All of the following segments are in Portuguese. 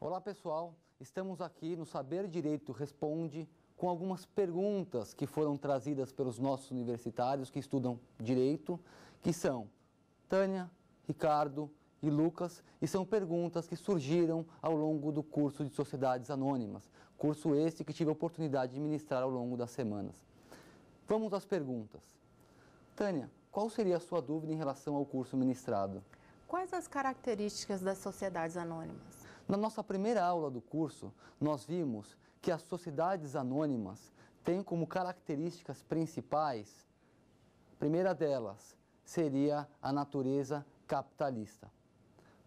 Olá pessoal, estamos aqui no Saber Direito Responde com algumas perguntas que foram trazidas pelos nossos universitários que estudam Direito, que são Tânia, Ricardo e Lucas, e são perguntas que surgiram ao longo do curso de Sociedades Anônimas, curso este que tive a oportunidade de ministrar ao longo das semanas. Vamos às perguntas. Tânia, qual seria a sua dúvida em relação ao curso ministrado? Quais as características das sociedades anônimas? Na nossa primeira aula do curso, nós vimos que as sociedades anônimas têm como características principais, a primeira delas seria a natureza capitalista.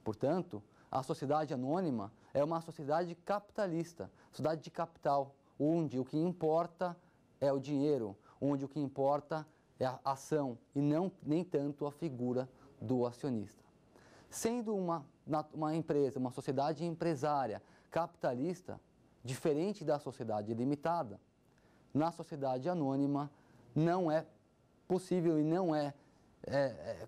Portanto, a sociedade anônima é uma sociedade capitalista, sociedade de capital, onde o que importa é o dinheiro, onde o que importa é a ação e nem tanto a figura do acionista. Sendo uma empresa, uma sociedade empresária capitalista, diferente da sociedade limitada, na sociedade anônima não é possível e não é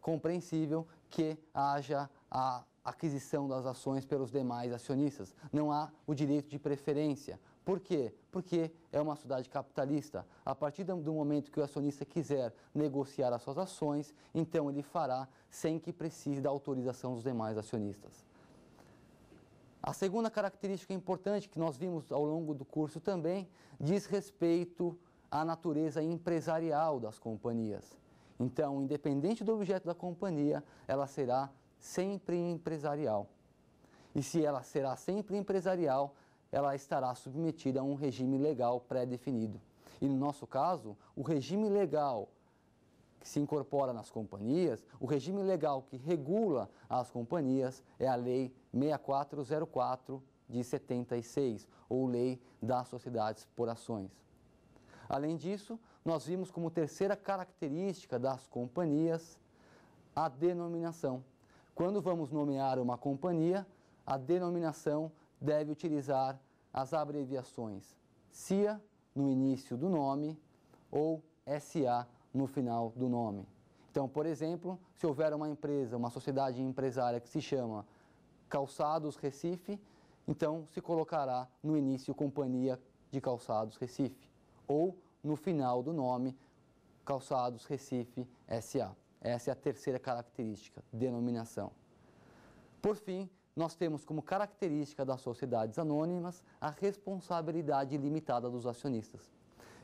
compreensível que haja a aquisição das ações pelos demais acionistas. Não há o direito de preferência. Por quê? Porque é uma sociedade capitalista. A partir do momento que o acionista quiser negociar as suas ações, então ele fará sem que precise da autorização dos demais acionistas. A segunda característica importante que nós vimos ao longo do curso também diz respeito à natureza empresarial das companhias. Então, independente do objeto da companhia, ela será sempre empresarial. E se ela será sempre empresarial, ela estará submetida a um regime legal pré-definido. E no nosso caso, o regime legal que se incorpora nas companhias, o regime legal que regula as companhias é a Lei 6404 de 76, ou Lei das Sociedades por Ações. Além disso, nós vimos como terceira característica das companhias a denominação. Quando vamos nomear uma companhia, a denominação deve utilizar as abreviações CIA no início do nome ou SA no final do nome. Então, por exemplo, se houver uma empresa, uma sociedade empresária que se chama Calçados Recife, então se colocará no início Companhia de Calçados Recife ou no final do nome Calçados Recife SA. Essa é a terceira característica, denominação. Por fim, nós temos como característica das sociedades anônimas a responsabilidade limitada dos acionistas.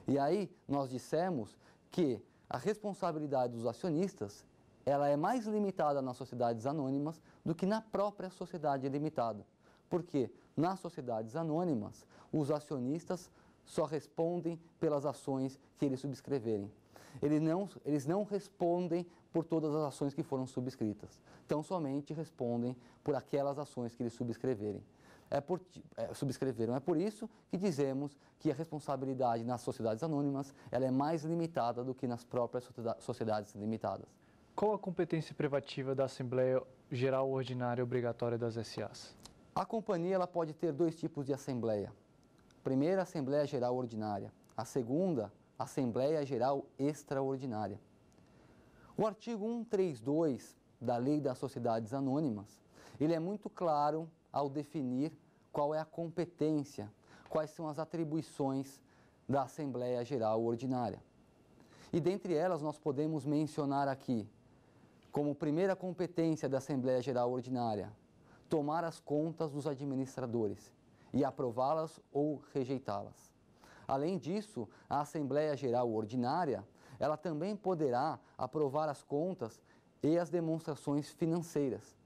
E aí nós dissemos que a responsabilidade dos acionistas ela é mais limitada nas sociedades anônimas do que na própria sociedade limitada. Porque nas sociedades anônimas, os acionistas só respondem pelas ações que eles subscreverem. Eles não respondem por todas as ações que foram subscritas. Então, somente respondem por aquelas ações que eles subscreverem. Subscreveram. É por isso que dizemos que a responsabilidade nas sociedades anônimas ela é mais limitada do que nas próprias sociedades limitadas. Qual a competência privativa da Assembleia Geral Ordinária Obrigatória das SAs? A companhia ela pode ter dois tipos de assembleia. Primeira, Assembleia Geral Ordinária. A segunda, Assembleia Geral Extraordinária. O artigo 132 da Lei das Sociedades Anônimas, ele é muito claro ao definir qual é a competência, quais são as atribuições da Assembleia Geral Ordinária. E dentre elas nós podemos mencionar aqui, como primeira competência da Assembleia Geral Ordinária, tomar as contas dos administradores e aprová-las ou rejeitá-las. Além disso, a Assembleia Geral Ordinária, ela também poderá aprovar as contas e as demonstrações financeiras.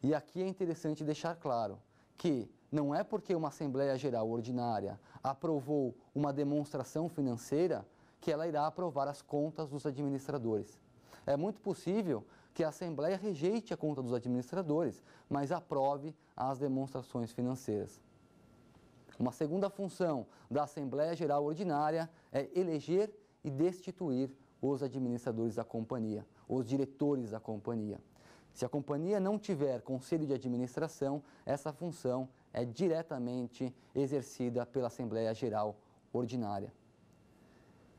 E aqui é interessante deixar claro que não é porque uma Assembleia Geral Ordinária aprovou uma demonstração financeira que ela irá aprovar as contas dos administradores. É muito possível que a Assembleia rejeite a conta dos administradores, mas aprove as demonstrações financeiras. Uma segunda função da Assembleia Geral Ordinária é eleger e destituir os administradores da companhia, os diretores da companhia. Se a companhia não tiver conselho de administração, essa função é diretamente exercida pela Assembleia Geral Ordinária.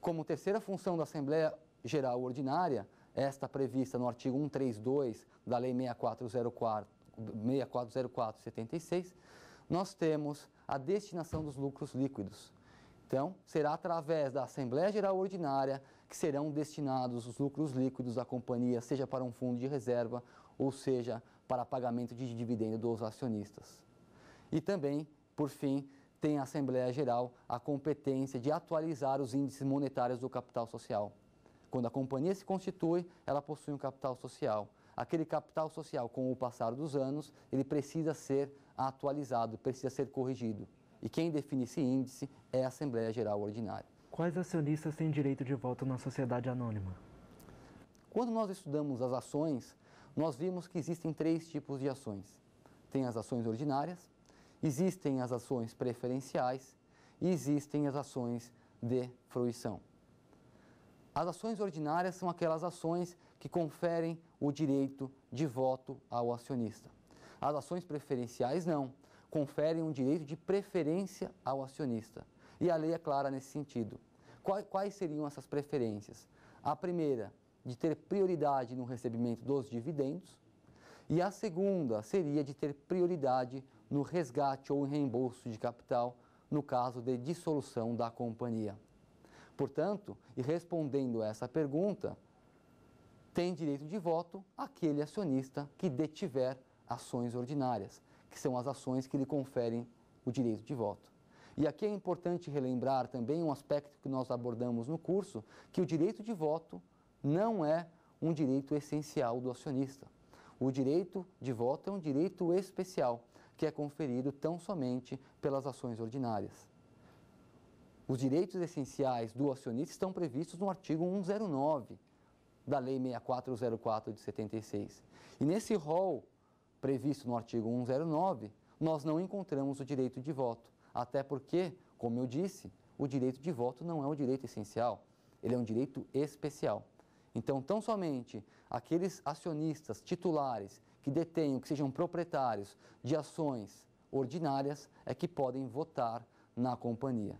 Como terceira função da Assembleia Geral Ordinária, esta prevista no artigo 132 da Lei 6404/76, nós temos a destinação dos lucros líquidos. Então, será através da Assembleia Geral Ordinária que serão destinados os lucros líquidos da companhia, seja para um fundo de reserva ou seja para pagamento de dividendo dos acionistas. E também, por fim, tem a Assembleia Geral a competência de atualizar os índices monetários do capital social. Quando a companhia se constitui, ela possui um capital social. Aquele capital social, com o passar dos anos, ele precisa ser atualizado, precisa ser corrigido. E quem define esse índice é a Assembleia Geral Ordinária. Quais acionistas têm direito de voto na sociedade anônima? Quando nós estudamos as ações, nós vimos que existem 3 tipos de ações. Tem as ações ordinárias, existem as ações preferenciais e existem as ações de fruição. As ações ordinárias são aquelas ações que conferem o direito de voto ao acionista. As ações preferenciais não, conferem um direito de preferência ao acionista. E a lei é clara nesse sentido. Quais seriam essas preferências? A primeira, de ter prioridade no recebimento dos dividendos, e a segunda seria de ter prioridade no resgate ou reembolso de capital no caso de dissolução da companhia. Portanto, e respondendo a essa pergunta, tem direito de voto aquele acionista que detiver ações ordinárias, que são as ações que lhe conferem o direito de voto. E aqui é importante relembrar também um aspecto que nós abordamos no curso, que o direito de voto não é um direito essencial do acionista. O direito de voto é um direito especial, que é conferido tão somente pelas ações ordinárias. Os direitos essenciais do acionista estão previstos no artigo 109 da Lei 6404 de 76. E nesse rol previsto no artigo 109, nós não encontramos o direito de voto. Até porque, como eu disse, o direito de voto não é um direito essencial, ele é um direito especial. Então, tão somente aqueles acionistas titulares que detenham, que sejam proprietários de ações ordinárias, é que podem votar na companhia.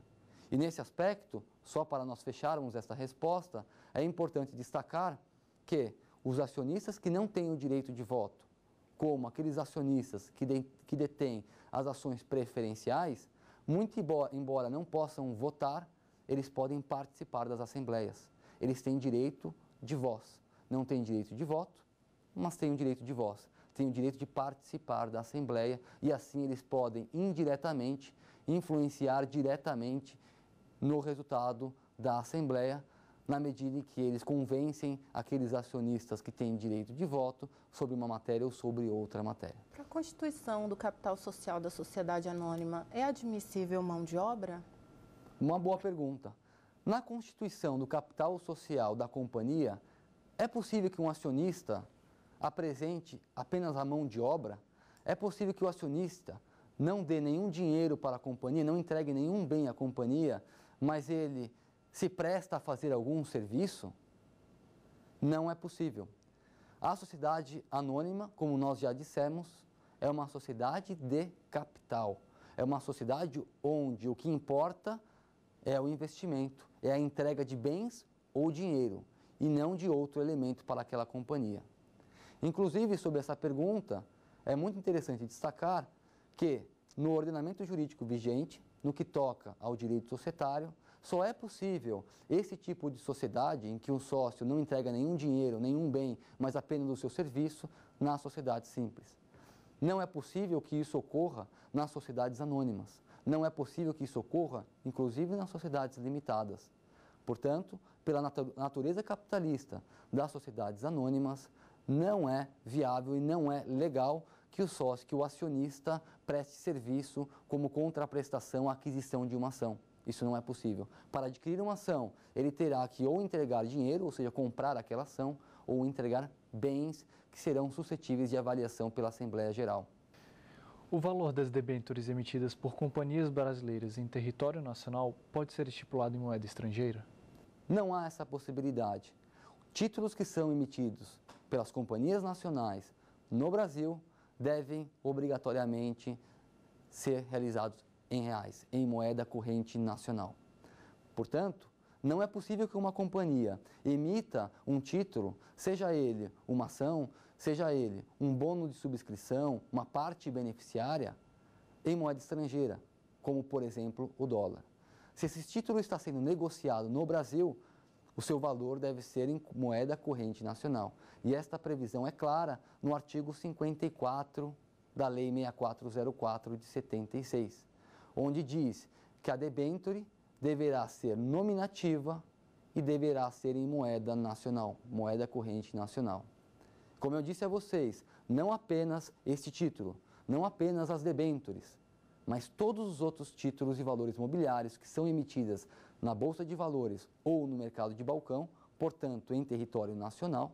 E nesse aspecto, só para nós fecharmos essa resposta, é importante destacar que os acionistas que não têm o direito de voto, como aqueles acionistas que detêm as ações preferenciais, muito embora não possam votar, eles podem participar das assembleias. Eles têm direito de voz. Não têm direito de voto, mas têm o direito de voz. Têm o direito de participar da assembleia e assim eles podem indiretamente influenciar diretamente no resultado da assembleia, na medida em que eles convencem aqueles acionistas que têm direito de voto sobre uma matéria ou sobre outra matéria. Para a constituição do capital social da sociedade anônima, é admissível mão de obra? Uma boa pergunta. Na constituição do capital social da companhia, é possível que um acionista apresente apenas a mão de obra? É possível que o acionista não dê nenhum dinheiro para a companhia, não entregue nenhum bem à companhia, mas ele se presta a fazer algum serviço? Não é possível. A sociedade anônima, como nós já dissemos, é uma sociedade de capital. É uma sociedade onde o que importa é o investimento, é a entrega de bens ou dinheiro, e não de outro elemento para aquela companhia. Inclusive, sobre essa pergunta, é muito interessante destacar que, no ordenamento jurídico vigente, no que toca ao direito societário, só é possível esse tipo de sociedade em que o sócio não entrega nenhum dinheiro, nenhum bem, mas apenas o seu serviço, na sociedade simples. Não é possível que isso ocorra nas sociedades anônimas. Não é possível que isso ocorra, inclusive, nas sociedades limitadas. Portanto, pela natureza capitalista das sociedades anônimas, não é viável e não é legal que o sócio, que o acionista preste serviço como contraprestação à aquisição de uma ação. Isso não é possível. Para adquirir uma ação, ele terá que ou entregar dinheiro, ou seja, comprar aquela ação, ou entregar bens que serão suscetíveis de avaliação pela Assembleia Geral. O valor das debêntures emitidas por companhias brasileiras em território nacional pode ser estipulado em moeda estrangeira? Não há essa possibilidade. Títulos que são emitidos pelas companhias nacionais no Brasil devem obrigatoriamente ser realizados em reais, em moeda corrente nacional. Portanto, não é possível que uma companhia emita um título, seja ele uma ação, seja ele um bônus de subscrição, uma parte beneficiária, em moeda estrangeira, como, por exemplo, o dólar. Se esse título está sendo negociado no Brasil, o seu valor deve ser em moeda corrente nacional. E esta previsão é clara no artigo 54 da Lei 6404 de 76, onde diz que a debênture deverá ser nominativa e deverá ser em moeda nacional, moeda corrente nacional. Como eu disse a vocês, não apenas este título, não apenas as debêntures, mas todos os outros títulos e valores mobiliários que são emitidos na Bolsa de Valores ou no mercado de balcão, portanto em território nacional,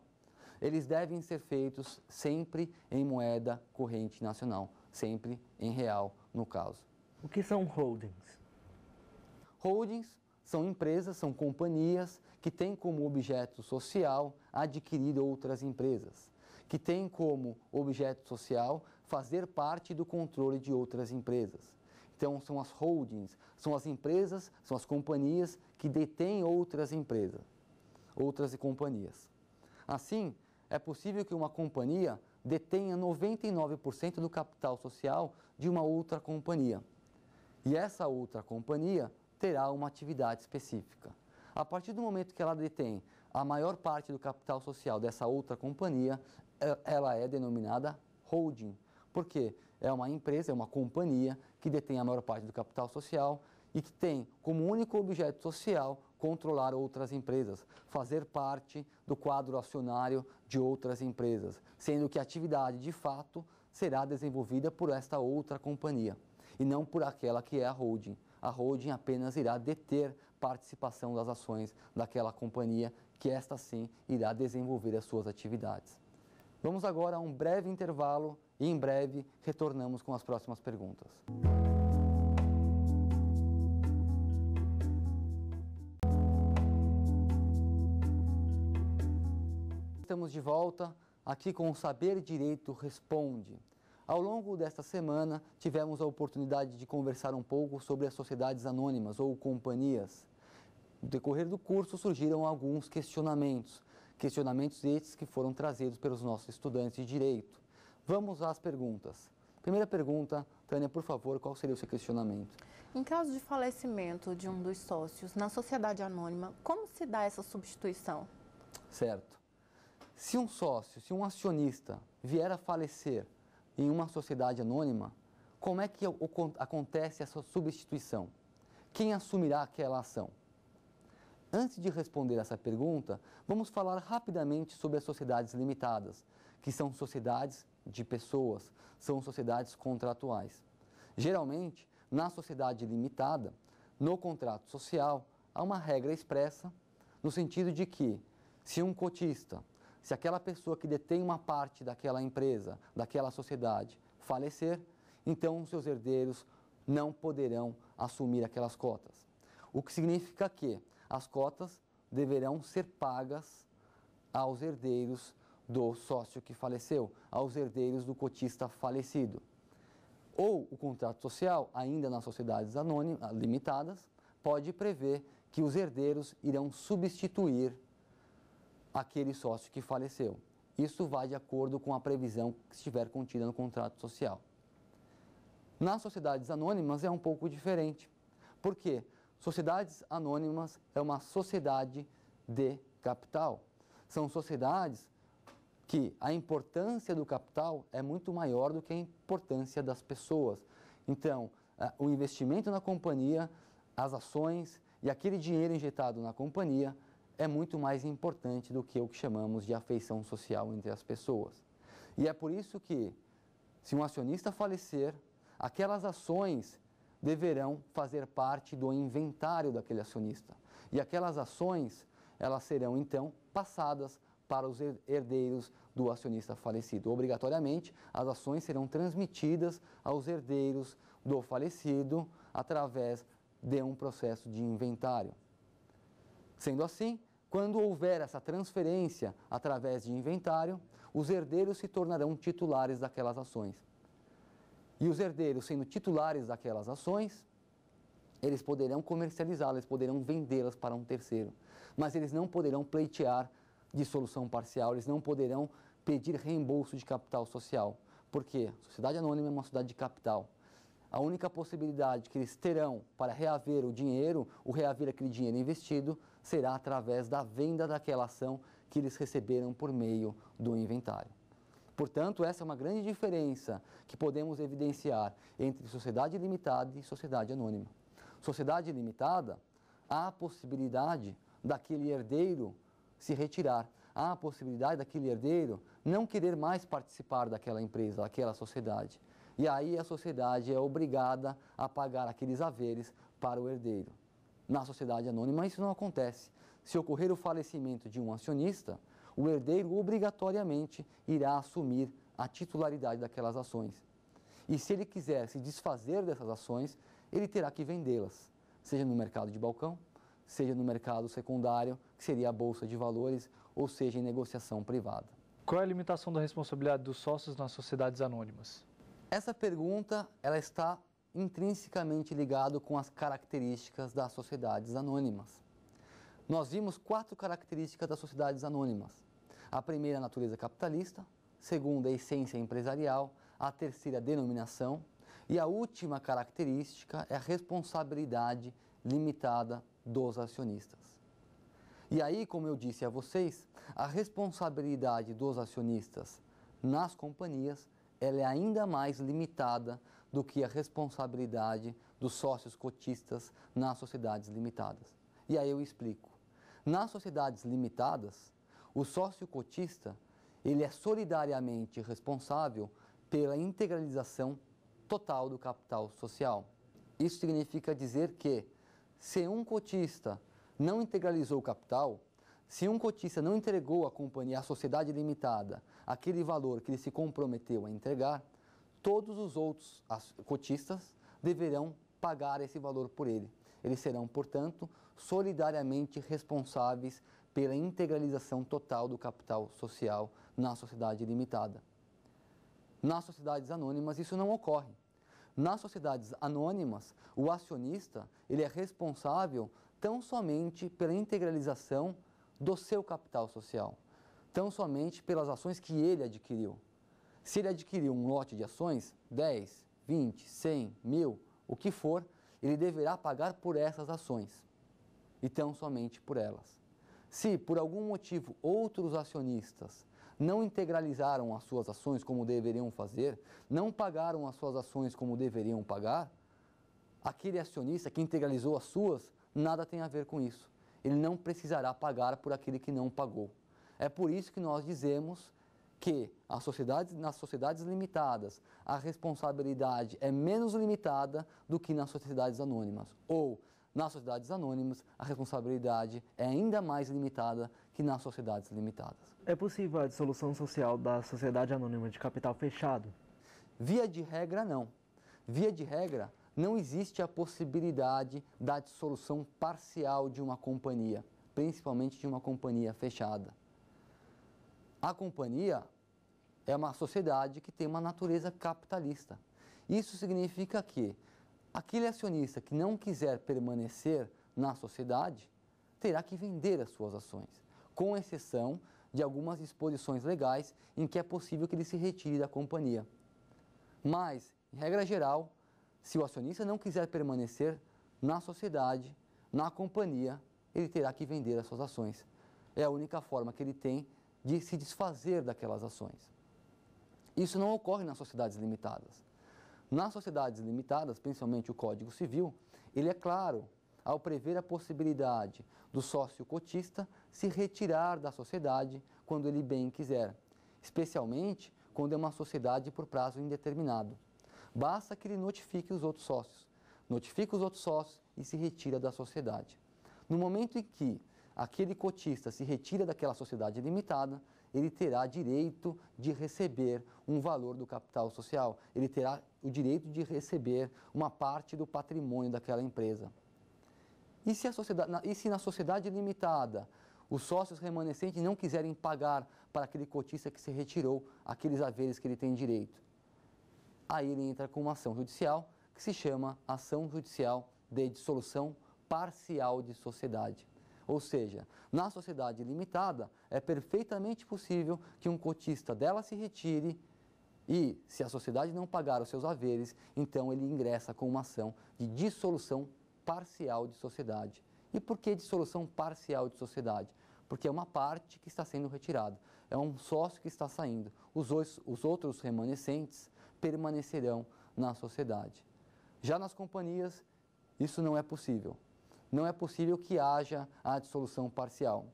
eles devem ser feitos sempre em moeda corrente nacional, sempre em real no caso. O que são holdings? Holdings são empresas, são companhias que têm como objeto social adquirir outras empresas, que têm como objeto social fazer parte do controle de outras empresas. Então, são as holdings, são as empresas, são as companhias que detêm outras empresas, outras companhias. Assim, é possível que uma companhia detenha 99% do capital social de uma outra companhia. E essa outra companhia terá uma atividade específica. A partir do momento que ela detém a maior parte do capital social dessa outra companhia, ela é denominada holding. Por quê? É uma empresa, é uma companhia que detém a maior parte do capital social e que tem como único objeto social controlar outras empresas, fazer parte do quadro acionário de outras empresas, sendo que a atividade de fato será desenvolvida por esta outra companhia e não por aquela que é a holding. A holding apenas irá deter participação das ações daquela companhia que esta sim irá desenvolver as suas atividades. Vamos agora a um breve intervalo e em breve retornamos com as próximas perguntas. Estamos de volta aqui com o Saber Direito Responde. Ao longo desta semana, tivemos a oportunidade de conversar um pouco sobre as sociedades anônimas ou companhias. No decorrer do curso surgiram alguns questionamentos estes que foram trazidos pelos nossos estudantes de Direito. Vamos às perguntas. Primeira pergunta, Tânia, por favor, qual seria o seu questionamento? Em caso de falecimento de um dos sócios na sociedade anônima, como se dá essa substituição? Certo. Se um sócio, se um acionista vier a falecer em uma sociedade anônima, como é que acontece essa substituição? Quem assumirá aquela ação? Antes de responder essa pergunta, vamos falar rapidamente sobre as sociedades limitadas, que são sociedades de pessoas, são sociedades contratuais. Geralmente, na sociedade limitada, no contrato social, há uma regra expressa no sentido de que, se um cotista, se aquela pessoa que detém uma parte daquela empresa, daquela sociedade, falecer, então os seus herdeiros não poderão assumir aquelas cotas. O que significa que as cotas deverão ser pagas aos herdeiros do sócio que faleceu, aos herdeiros do cotista falecido. Ou o contrato social, ainda nas sociedades anônimas, limitadas, pode prever que os herdeiros irão substituir aquele sócio que faleceu. Isso vai de acordo com a previsão que estiver contida no contrato social. Nas sociedades anônimas é um pouco diferente. Por quê? Sociedades anônimas é uma sociedade de capital. São sociedades que a importância do capital é muito maior do que a importância das pessoas. Então, o investimento na companhia, as ações e aquele dinheiro injetado na companhia é muito mais importante do que o que chamamos de afeição social entre as pessoas. E é por isso que, se um acionista falecer, aquelas ações deverão fazer parte do inventário daquele acionista. E aquelas ações, elas serão então passadas para os herdeiros do acionista falecido. Obrigatoriamente, as ações serão transmitidas aos herdeiros do falecido através de um processo de inventário. Sendo assim, quando houver essa transferência através de inventário, os herdeiros se tornarão titulares daquelas ações. E os herdeiros, sendo titulares daquelas ações, eles poderão comercializá-las, poderão vendê-las para um terceiro. Mas eles não poderão pleitear dissolução parcial, eles não poderão pedir reembolso de capital social. Por quê? A sociedade anônima é uma sociedade de capital. a única possibilidade que eles terão para reaver o dinheiro, o reaver aquele dinheiro investido, será através da venda daquela ação que eles receberam por meio do inventário. Portanto, essa é uma grande diferença que podemos evidenciar entre sociedade limitada e sociedade anônima. Sociedade limitada, há a possibilidade daquele herdeiro se retirar, há a possibilidade daquele herdeiro não querer mais participar daquela empresa, daquela sociedade. E aí a sociedade é obrigada a pagar aqueles haveres para o herdeiro. Na sociedade anônima isso não acontece. Se ocorrer o falecimento de um acionista, o herdeiro obrigatoriamente irá assumir a titularidade daquelas ações. E se ele quiser se desfazer dessas ações, ele terá que vendê-las, seja no mercado de balcão, seja no mercado secundário, que seria a bolsa de valores, ou seja em negociação privada. Qual é a limitação da responsabilidade dos sócios nas sociedades anônimas? Essa pergunta ela está intrinsecamente ligada com as características das sociedades anônimas. Nós vimos 4 características das sociedades anônimas. A primeira, a natureza capitalista. Segunda, a essência empresarial. A terceira, a denominação. E a última característica é a responsabilidade limitada dos acionistas. E aí, como eu disse a vocês, a responsabilidade dos acionistas nas companhias ela é ainda mais limitada do que a responsabilidade dos sócios cotistas nas sociedades limitadas. E aí eu explico. Nas sociedades limitadas, o sócio cotista ele é solidariamente responsável pela integralização total do capital social. Isso significa dizer que, se um cotista não integralizou o capital, se um cotista não entregou à companhia, à sociedade limitada, aquele valor que ele se comprometeu a entregar, todos os outros cotistas deverão pagar esse valor por ele. Eles serão, portanto, solidariamente responsáveis pela integralização total do capital social na sociedade limitada. Nas sociedades anônimas, isso não ocorre. Nas sociedades anônimas, o acionista ele é responsável tão somente pela integralização do seu capital social, tão somente pelas ações que ele adquiriu. Se ele adquiriu um lote de ações, 10, 20, 100, 1000, o que for, ele deverá pagar por essas ações, e tão somente por elas. Se, por algum motivo, outros acionistas não integralizaram as suas ações como deveriam fazer, não pagaram as suas ações como deveriam pagar, aquele acionista que integralizou as suas, nada tem a ver com isso. Ele não precisará pagar por aquele que não pagou. É por isso que nós dizemos que nas sociedades limitadas, a responsabilidade é menos limitada do que nas sociedades anônimas. Ou, nas sociedades anônimas, a responsabilidade é ainda mais limitada que nas sociedades limitadas. É possível a dissolução social da sociedade anônima de capital fechado? Via de regra, não. Via de regra, não existe a possibilidade da dissolução parcial de uma companhia, principalmente de uma companhia fechada. A companhia é uma sociedade que tem uma natureza capitalista. Isso significa que aquele acionista que não quiser permanecer na sociedade terá que vender as suas ações, com exceção de algumas disposições legais em que é possível que ele se retire da companhia. Mas, em regra geral, se o acionista não quiser permanecer na sociedade, na companhia, ele terá que vender as suas ações. É a única forma que ele tem de se desfazer daquelas ações. Isso não ocorre nas sociedades limitadas. Nas sociedades limitadas, principalmente o Código Civil, ele é claro ao prever a possibilidade do sócio cotista se retirar da sociedade quando ele bem quiser, especialmente quando é uma sociedade por prazo indeterminado. Basta que ele notifique os outros sócios, e se retira da sociedade. No momento em que aquele cotista se retira daquela sociedade limitada, ele terá direito de receber um valor do capital social, ele terá o direito de receber uma parte do patrimônio daquela empresa. E se na sociedade limitada os sócios remanescentes não quiserem pagar para aquele cotista que se retirou aqueles haveres que ele tem direito? Aí ele entra com uma ação judicial que se chama Ação Judicial de Dissolução Parcial de Sociedade. Ou seja, na sociedade limitada, é perfeitamente possível que um cotista dela se retire E, se a sociedade não pagar os seus haveres, então ele ingressa com uma ação de dissolução parcial de sociedade. E por que dissolução parcial de sociedade? Porque é uma parte que está sendo retirada, é um sócio que está saindo. Os outros remanescentes permanecerão na sociedade. Já nas companhias, isso não é possível. Não é possível que haja a dissolução parcial.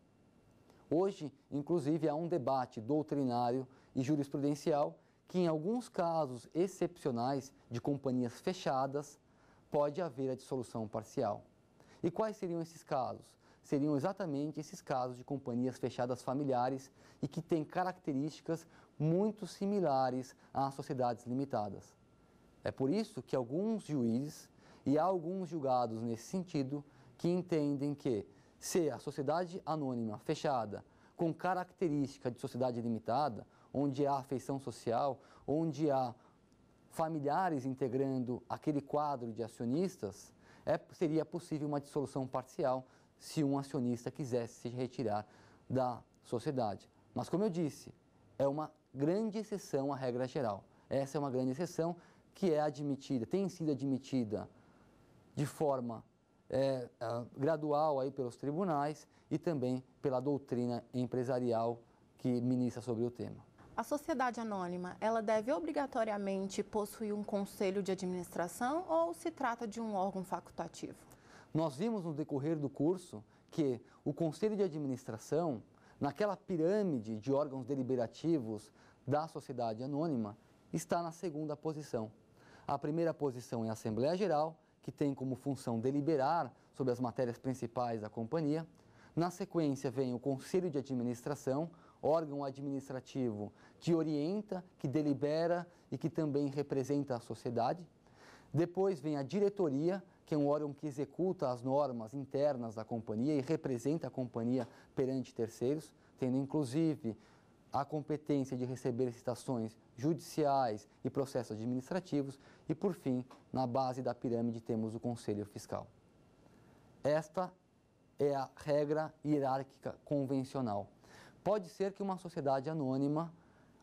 Hoje, inclusive, há um debate doutrinário e jurisprudencial que, em alguns casos excepcionais de companhias fechadas, pode haver a dissolução parcial. E quais seriam esses casos? Seriam exatamente esses casos de companhias fechadas familiares e que têm características muito similares às sociedades limitadas. É por isso que alguns juízes, e há alguns julgados nesse sentido, que entendem que, se a sociedade anônima fechada, com característica de sociedade limitada, onde há afeição social, onde há familiares integrando aquele quadro de acionistas, seria possível uma dissolução parcial se um acionista quisesse se retirar da sociedade. Mas, como eu disse, é uma grande exceção à regra geral. Essa é uma grande exceção que é admitida, tem sido admitida de forma gradual aí pelos tribunais e também pela doutrina empresarial que ministra sobre o tema. A sociedade anônima, ela deve obrigatoriamente possuir um conselho de administração ou se trata de um órgão facultativo? Nós vimos no decorrer do curso que o conselho de administração, naquela pirâmide de órgãos deliberativos da sociedade anônima, está na segunda posição. A primeira posição é a Assembleia Geral, que tem como função deliberar sobre as matérias principais da companhia. Na sequência vem o Conselho de Administração, órgão administrativo que orienta, que delibera e que também representa a sociedade. Depois vem a diretoria, que é um órgão que executa as normas internas da companhia e representa a companhia perante terceiros, tendo inclusive a competência de receber citações judiciais e processos administrativos. E, por fim, na base da pirâmide temos o Conselho Fiscal. Esta é a regra hierárquica convencional. Pode ser que uma sociedade anônima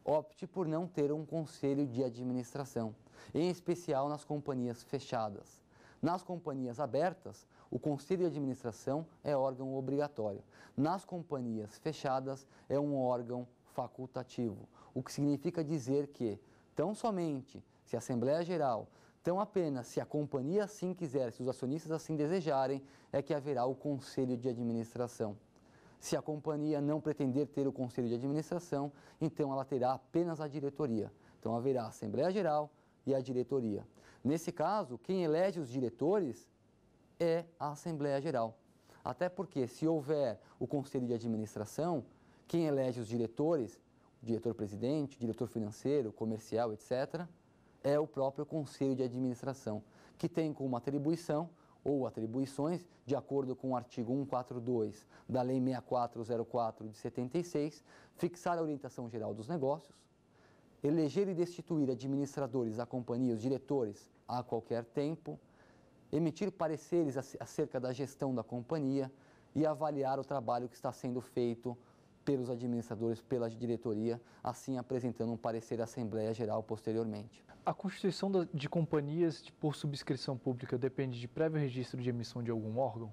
opte por não ter um conselho de administração, em especial nas companhias fechadas. Nas companhias abertas, o conselho de administração é órgão obrigatório. Nas companhias fechadas, é um órgão facultativo, o que significa dizer que, tão somente se a Assembleia Geral, tão apenas se a companhia assim quiser, se os acionistas assim desejarem, é que haverá o conselho de administração. Se a companhia não pretender ter o conselho de administração, então ela terá apenas a diretoria. Então haverá a Assembleia Geral e a diretoria. Nesse caso, quem elege os diretores é a Assembleia Geral. Até porque, se houver o conselho de administração, quem elege os diretores, o diretor-presidente, o diretor financeiro, comercial, etc., é o próprio conselho de administração, que tem como atribuição ou atribuições, de acordo com o artigo 142 da Lei 6404 de 76, fixar a orientação geral dos negócios, eleger e destituir administradores da companhia, os diretores, a qualquer tempo, emitir pareceres acerca da gestão da companhia e avaliar o trabalho que está sendo feito pelos administradores, pela diretoria, assim apresentando um parecer à Assembleia Geral posteriormente. A constituição de companhias por subscrição pública depende de prévio registro de emissão de algum órgão?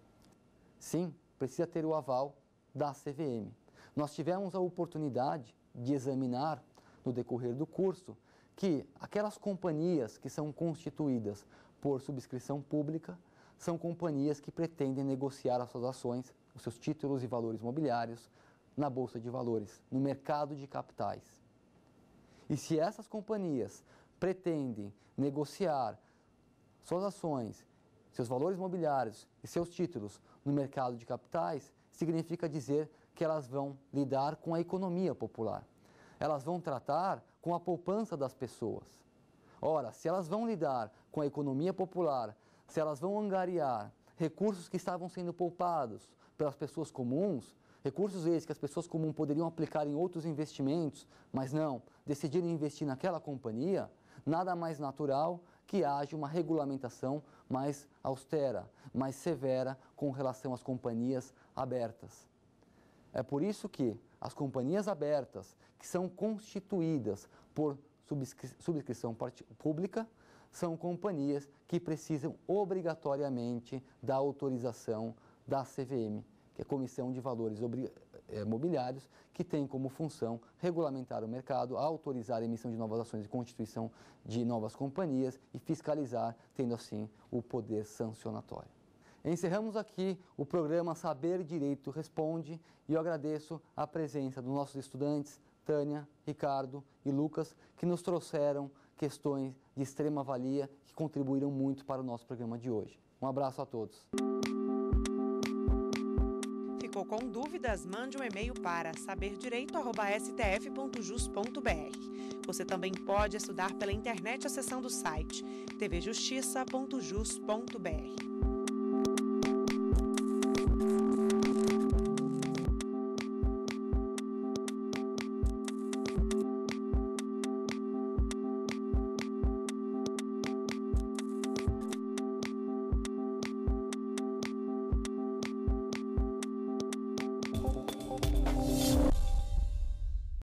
Sim, precisa ter o aval da CVM. Nós tivemos a oportunidade de examinar, no decorrer do curso, que aquelas companhias que são constituídas por subscrição pública são companhias que pretendem negociar as suas ações, os seus títulos e valores mobiliários, na Bolsa de Valores, no mercado de capitais. E se essas companhias pretendem negociar suas ações, seus valores mobiliários e seus títulos no mercado de capitais, significa dizer que elas vão lidar com a economia popular. Elas vão tratar com a poupança das pessoas. Ora, se elas vão lidar com a economia popular, se elas vão angariar recursos que estavam sendo poupados pelas pessoas comuns, recursos esses que as pessoas comuns poderiam aplicar em outros investimentos, mas não, decidiram investir naquela companhia, nada mais natural que haja uma regulamentação mais austera, mais severa com relação às companhias abertas. É por isso que as companhias abertas, que são constituídas por subscrição pública, são companhias que precisam obrigatoriamente da autorização da CVM, que é a Comissão de Valores Mobiliários, que tem como função regulamentar o mercado, autorizar a emissão de novas ações e constituição de novas companhias e fiscalizar, tendo assim o poder sancionatório. Encerramos aqui o programa Saber Direito Responde e eu agradeço a presença dos nossos estudantes, Tânia, Ricardo e Lucas, que nos trouxeram questões de extrema valia que contribuíram muito para o nosso programa de hoje. Um abraço a todos. Ficou com dúvidas? Mande um e-mail para saberdireito@stf.jus.br. Você também pode estudar pela internet acessando o site tvjustiça.jus.br.